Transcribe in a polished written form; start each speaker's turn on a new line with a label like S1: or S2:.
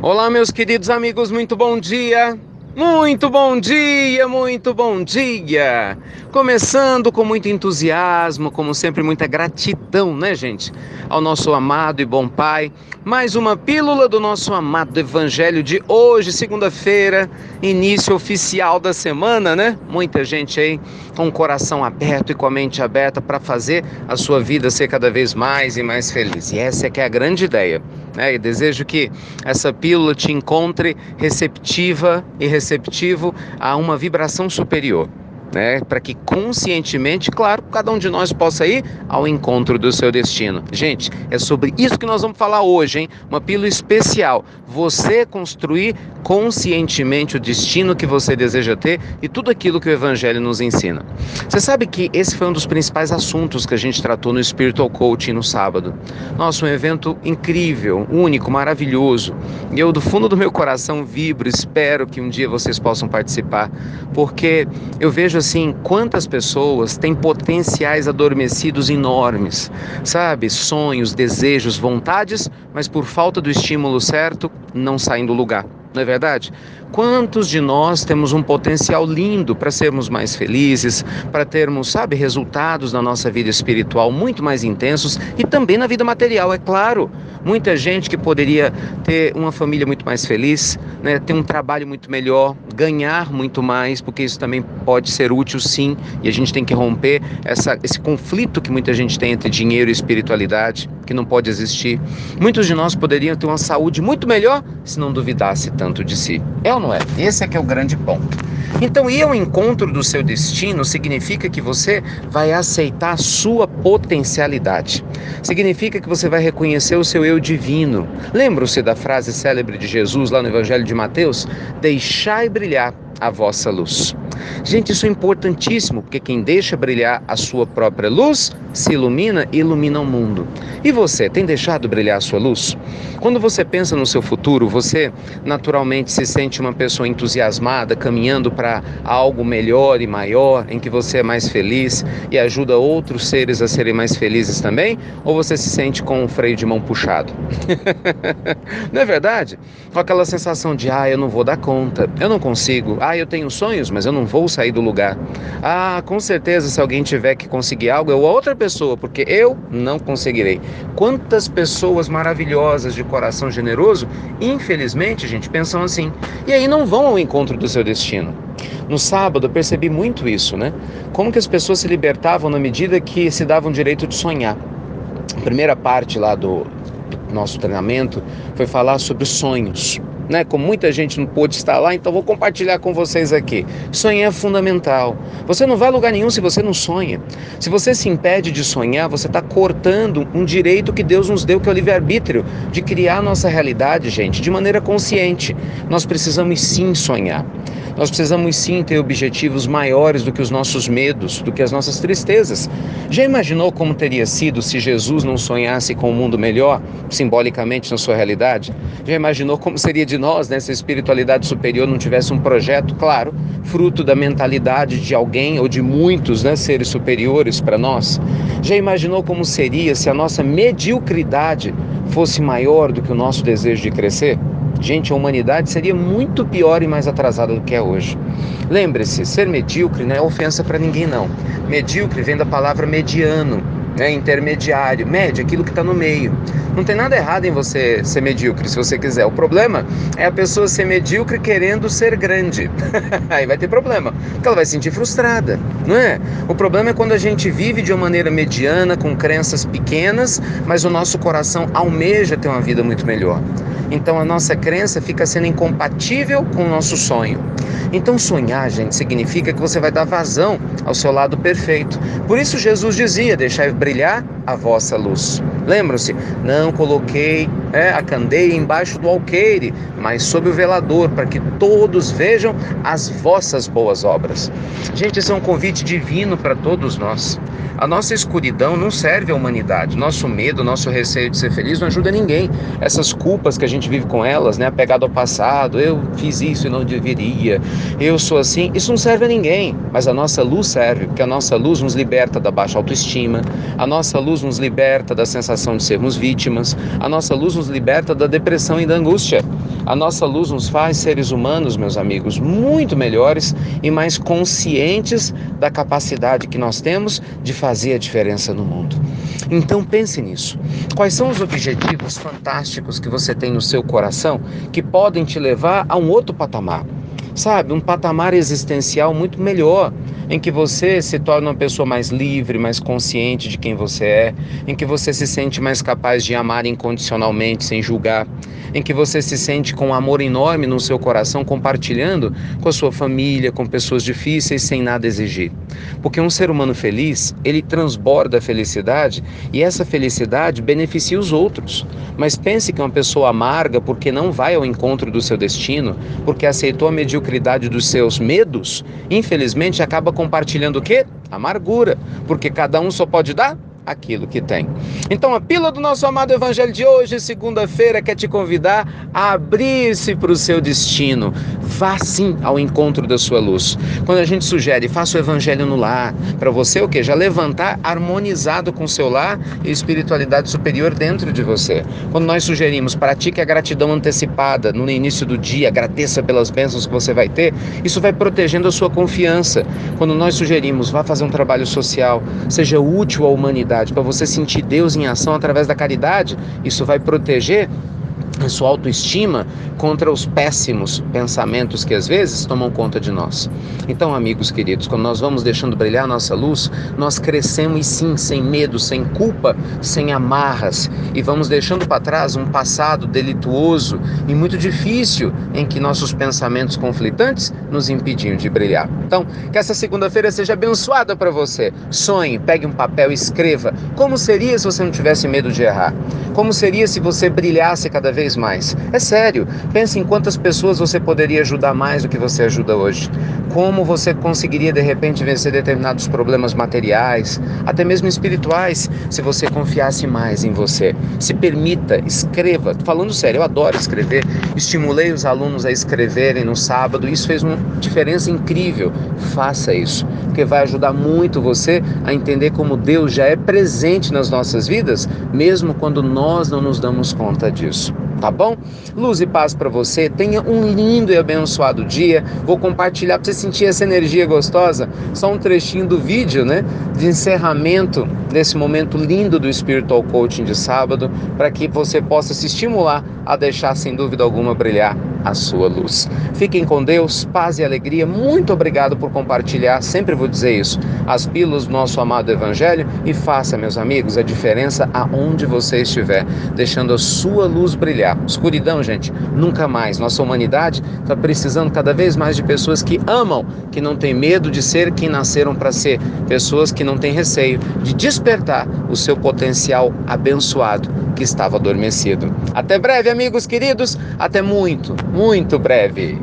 S1: Olá, meus queridos amigos, muito bom dia! Muito bom dia, muito bom dia! Começando com muito entusiasmo, como sempre, muita gratidão, né, gente? Ao nosso amado e bom Pai. Mais uma pílula do nosso amado Evangelho de hoje, segunda-feira, início oficial da semana, né? Muita gente aí com o coração aberto e com a mente aberta para fazer a sua vida ser cada vez mais e mais feliz. E essa é que é a grande ideia, né? E desejo que essa pílula te encontre receptiva e receptivo a uma vibração superior, né? Para que conscientemente, claro, cada um de nós possa ir ao encontro do seu destino. Gente, é sobre isso que nós vamos falar hoje, hein? Uma pílula especial. Você construir conscientemente o destino que você deseja ter e tudo aquilo que o Evangelho nos ensina. Você sabe que esse foi um dos principais assuntos que a gente tratou no Spiritual Coaching no sábado. Nossa, um evento incrível, único, maravilhoso. E eu, do fundo do meu coração, vibro, espero que um dia vocês possam participar, porque eu vejo assim, quantas pessoas têm potenciais adormecidos enormes, sabe? Sonhos, desejos, vontades, mas por falta do estímulo certo, não saem do lugar. Não é verdade? Quantos de nós temos um potencial lindo para sermos mais felizes, para termos, sabe, resultados na nossa vida espiritual muito mais intensos e também na vida material, é claro. Muita gente que poderia ter uma família muito mais feliz, né, ter um trabalho muito melhor, ganhar muito mais, porque isso também pode ser útil sim, e a gente tem que romper esse conflito que muita gente tem entre dinheiro e espiritualidade, que não pode existir. Muitos de nós poderiam ter uma saúde muito melhor se não duvidasse tanto de si. É ou não é? Esse é que é o grande ponto. Então, ir ao encontro do seu destino significa que você vai aceitar a sua potencialidade. Significa que você vai reconhecer o seu eu divino. Lembram-se da frase célebre de Jesus lá no Evangelho de Mateus? Deixai brilhar a vossa luz. Gente, isso é importantíssimo, porque quem deixa brilhar a sua própria luz se ilumina e ilumina o mundo. E você, tem deixado brilhar a sua luz? Quando você pensa no seu futuro, você naturalmente se sente uma pessoa entusiasmada, caminhando para algo melhor e maior, em que você é mais feliz e ajuda outros seres a serem mais felizes também? Ou você se sente com o freio de mão puxado? Não é verdade? Com aquela sensação de, eu não vou dar conta, eu não consigo, eu tenho sonhos, mas eu não vou sair do lugar. Com certeza, se alguém tiver que conseguir algo, é outra pessoa, porque eu não conseguirei. Quantas pessoas maravilhosas de coração generoso, infelizmente, gente, pensam assim. E aí não vão ao encontro do seu destino. No sábado eu percebi muito isso, né? Como que as pessoas se libertavam na medida que se davam o direito de sonhar. A primeira parte lá do nosso treinamento foi falar sobre sonhos, né? Como muita gente não pôde estar lá, então vou compartilhar com vocês aqui. Sonhar é fundamental. Você não vai a lugar nenhum se você não sonha. Se você se impede de sonhar, você está cortando um direito que Deus nos deu, que é o livre-arbítrio, de criar a nossa realidade, gente, de maneira consciente. Nós precisamos sim sonhar. Nós precisamos sim ter objetivos maiores do que os nossos medos, do que as nossas tristezas. Já imaginou como teria sido se Jesus não sonhasse com um mundo melhor, simbolicamente na sua realidade? Já imaginou como seria de nós, né, se a espiritualidade superior não tivesse um projeto, claro, fruto da mentalidade de alguém ou de muitos, né, seres superiores para nós? Já imaginou como seria se a nossa mediocridade fosse maior do que o nosso desejo de crescer? Gente, a humanidade seria muito pior e mais atrasada do que é hoje. Lembre-se, ser medíocre não é ofensa para ninguém, não. Medíocre vem da palavra mediano, né, intermediário, médio, aquilo que está no meio. Não tem nada errado em você ser medíocre, se você quiser. O problema é a pessoa ser medíocre querendo ser grande. Aí vai ter problema, porque ela vai se sentir frustrada, não é? O problema é quando a gente vive de uma maneira mediana, com crenças pequenas, mas o nosso coração almeja ter uma vida muito melhor. Então a nossa crença fica sendo incompatível com o nosso sonho. Então sonhar, gente, significa que você vai dar vazão ao seu lado perfeito. Por isso Jesus dizia, deixai brilhar a vossa luz. Lembram-se? Não coloquei a candeia embaixo do alqueire, mas sob o velador, para que todos vejam as vossas boas obras. Gente, esse é um convite divino para todos nós. A nossa escuridão não serve à humanidade. Nosso medo, nosso receio de ser feliz não ajuda ninguém. Essas culpas que a gente vive com elas, né, apegado ao passado, eu fiz isso e não deveria, eu sou assim, isso não serve a ninguém. Mas a nossa luz serve, porque a nossa luz nos liberta da baixa autoestima, a nossa luz luz nos liberta da sensação de sermos vítimas. A nossa luz nos liberta da depressão e da angústia. A nossa luz nos faz seres humanos, meus amigos, muito melhores e mais conscientes da capacidade que nós temos de fazer a diferença no mundo. Então pense nisso. Quais são os objetivos fantásticos que você tem no seu coração que podem te levar a um outro patamar? Sabe, um patamar existencial muito melhor, em que você se torna uma pessoa mais livre, mais consciente de quem você é, em que você se sente mais capaz de amar incondicionalmente, sem julgar, em que você se sente com um amor enorme no seu coração, compartilhando com a sua família, com pessoas difíceis, sem nada exigir. Porque um ser humano feliz, ele transborda a felicidade e essa felicidade beneficia os outros. Mas pense que uma pessoa amarga porque não vai ao encontro do seu destino, porque aceitou a mediocridade dos seus medos, infelizmente acaba compartilhando o quê? Amargura, porque cada um só pode dar aquilo que tem. Então a pílula do nosso amado evangelho de hoje, segunda-feira, quer te convidar a abrir-se para o seu destino. Vá sim ao encontro da sua luz. Quando a gente sugere, faça o evangelho no lar, para você o quê? Já levantar harmonizado com o seu lar e espiritualidade superior dentro de você. Quando nós sugerimos, pratique a gratidão antecipada no início do dia, agradeça pelas bênçãos que você vai ter, isso vai protegendo a sua confiança. Quando nós sugerimos, vá fazer um trabalho social, seja útil à humanidade, para você sentir Deus em ação através da caridade, isso vai proteger a sua autoestima contra os péssimos pensamentos que às vezes tomam conta de nós. Então, amigos queridos, quando nós vamos deixando brilhar a nossa luz, nós crescemos sim, sem medo, sem culpa, sem amarras, e vamos deixando para trás um passado delituoso e muito difícil em que nossos pensamentos conflitantes nos impediam de brilhar. Então, que essa segunda-feira seja abençoada para você. Sonhe, pegue um papel e escreva. Como seria se você não tivesse medo de errar? Como seria se você brilhasse cada vez mais? É sério, pense em quantas pessoas você poderia ajudar mais do que você ajuda hoje. Como você conseguiria de repente vencer determinados problemas materiais, até mesmo espirituais, se você confiasse mais em você. Se permita, escreva. Falando sério, eu adoro escrever. Estimulei os alunos a escreverem no sábado, isso fez uma diferença incrível. Faça isso, porque vai ajudar muito você a entender como Deus já é presente nas nossas vidas, mesmo quando nós não nos damos conta disso. Tá bom? Luz e paz para você. Tenha um lindo e abençoado dia. Vou compartilhar para você sentir essa energia gostosa. Só um trechinho do vídeo, né? De encerramento desse momento lindo do Spiritual Coaching de sábado, para que você possa se estimular a deixar, sem dúvida alguma, brilhar a sua luz. Fiquem com Deus, paz e alegria. Muito obrigado por compartilhar, sempre vou dizer isso, as pílulas do nosso amado Evangelho, e faça, meus amigos, a diferença aonde você estiver, deixando a sua luz brilhar. Escuridão, gente, nunca mais. Nossa humanidade está precisando cada vez mais de pessoas que amam, que não têm medo de ser quem nasceram para ser, pessoas que não têm receio de despertar o seu potencial abençoado que estava adormecido. Até breve, amigos queridos, até muito, muito breve.